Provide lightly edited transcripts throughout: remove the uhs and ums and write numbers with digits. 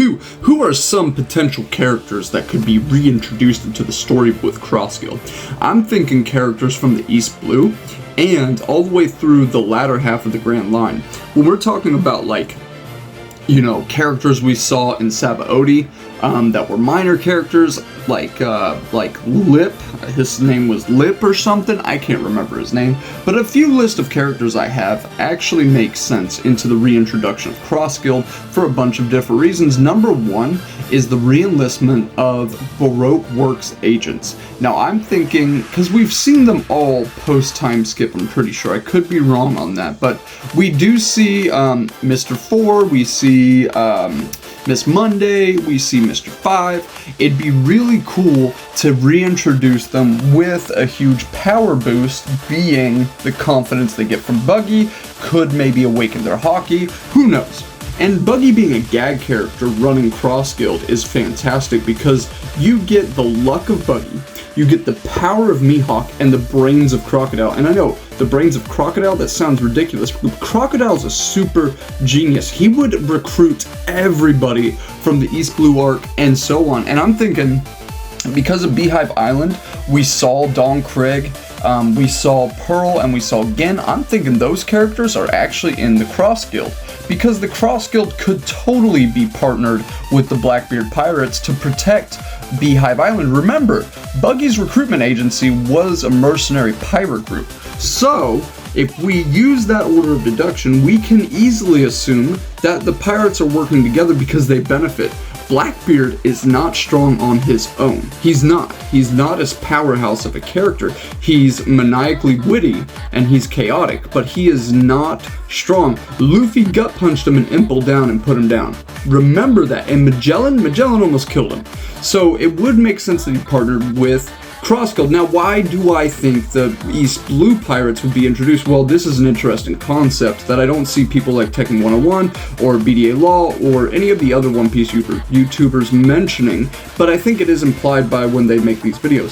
2, who are some potential characters that could be reintroduced into the story with crossguild? I'm thinking characters from the East Blue and all the way through the latter half of the Grand Line. When we're talking about, like, you know, characters we saw in Sabaody that were minor characters, like Lip. His name was Lip or something. I can't remember his name. But a few list of characters I have actually make sense into the reintroduction of crossguild for a bunch of different reasons. Number one is the reenlistment of Baroque Works agents. Now I'm thinking, because we've seen them all post-time skip, I'm pretty sure. I could be wrong on that, but we do see Mr. 4, we see Miss Monday, we see Mr. 5. It'd be really cool to reintroduce them with a huge power boost, being the confidence they get from Buggy, could maybe awaken their hockey, who knows. And Buggy being a gag character running crossguild is fantastic because you get the luck of Buggy, you get the power of Mihawk, and the brains of Crocodile. And I know, the brains of Crocodile, that sounds ridiculous, but Crocodile's a super genius. He would recruit everybody from the East Blue arc and so on. And I'm thinking, because of Beehive Island, we saw Don Krieg, we saw Pearl, and we saw Gin. I'm thinking those characters are actually in the crossguild, because the crossguild could totally be partnered with the Blackbeard Pirates to protect Beehive Island. Remember, Buggy's recruitment agency was a mercenary pirate group. So, if we use that order of deduction, we can easily assume that the pirates are working together because they benefit. Blackbeard is not strong on his own. He's not. He's not as powerhouse of a character. He's maniacally witty and he's chaotic, but he is not strong. Luffy gut punched him and impuled down and put him down. Remember that. And Magellan almost killed him. So it would make sense that he partnered with crossguild. Now, why do I think the East Blue Pirates would be introduced? Well, this is an interesting concept that I don't see people like Tekken 101 or BDA Law or any of the other One Piece YouTubers mentioning, but I think it is implied by when they make these videos.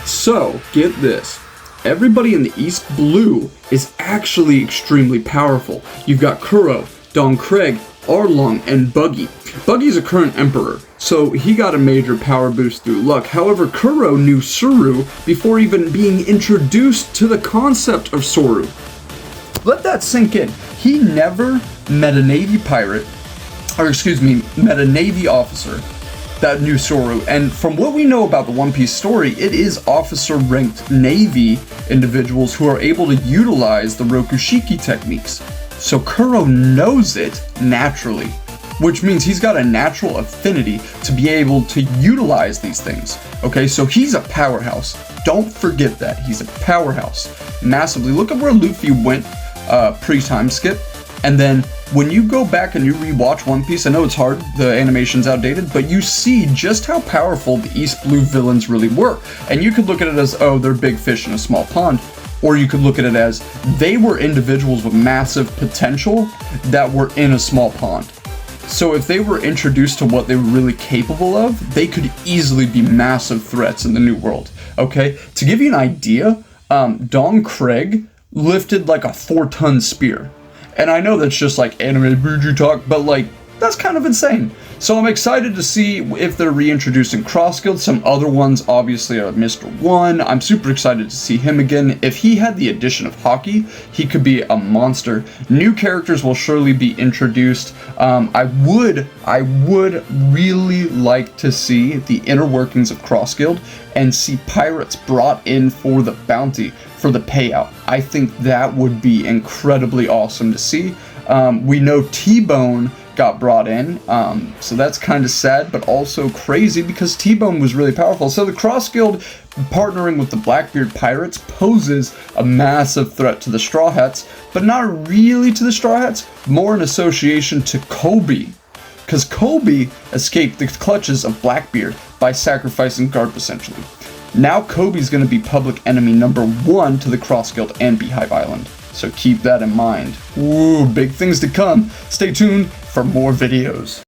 So, get this. Everybody in the East Blue is actually extremely powerful. You've got Kuro, Don Krieg, Arlong, and Buggy. Buggy's a current emperor, so he got a major power boost through luck. However, Kuro knew Suru before even being introduced to the concept of Soru. Let that sink in. He never met a Navy pirate, met a Navy officer that knew Soru. And from what we know about the One Piece story, it is officer-ranked Navy individuals who are able to utilize the Rokushiki techniques. So Kuro knows it naturally, which means he's got a natural affinity to be able to utilize these things. Okay, so he's a powerhouse. Don't forget that. He's a powerhouse. Massively. Look at where Luffy went pre-time skip. And then when you go back and you rewatch One Piece, I know it's hard, the animation's outdated, but you see just how powerful the East Blue villains really were. And you could look at it as, oh, they're big fish in a small pond. Or you could look at it as, they were individuals with massive potential that were in a small pond. So if they were introduced to what they were really capable of, they could easily be massive threats in the New World. Okay? To give you an idea, Don Krieg lifted like a 4-ton spear. And I know that's just like anime buju talk, but like, that's kind of insane. So I'm excited to see if they're reintroducing crossguild. Some other ones obviously are Mr. 1. I'm super excited to see him again. If he had the addition of hockey, he could be a monster. New characters will surely be introduced. I would really like to see the inner workings of crossguild and see pirates brought in for the bounty, for the payout. I think that would be incredibly awesome to see. We know T-Bone got brought in, so that's kind of sad, but also crazy because T-Bone was really powerful. So the crossguild partnering with the Blackbeard Pirates poses a massive threat to the Straw Hats, but not really to the Straw Hats, more in association to Kobe, because Kobe escaped the clutches of Blackbeard by sacrificing Garp essentially. Now Kobe's going to be public enemy number 1 to the crossguild and Beehive Island. So keep that in mind. Ooh, big things to come. Stay tuned for more videos.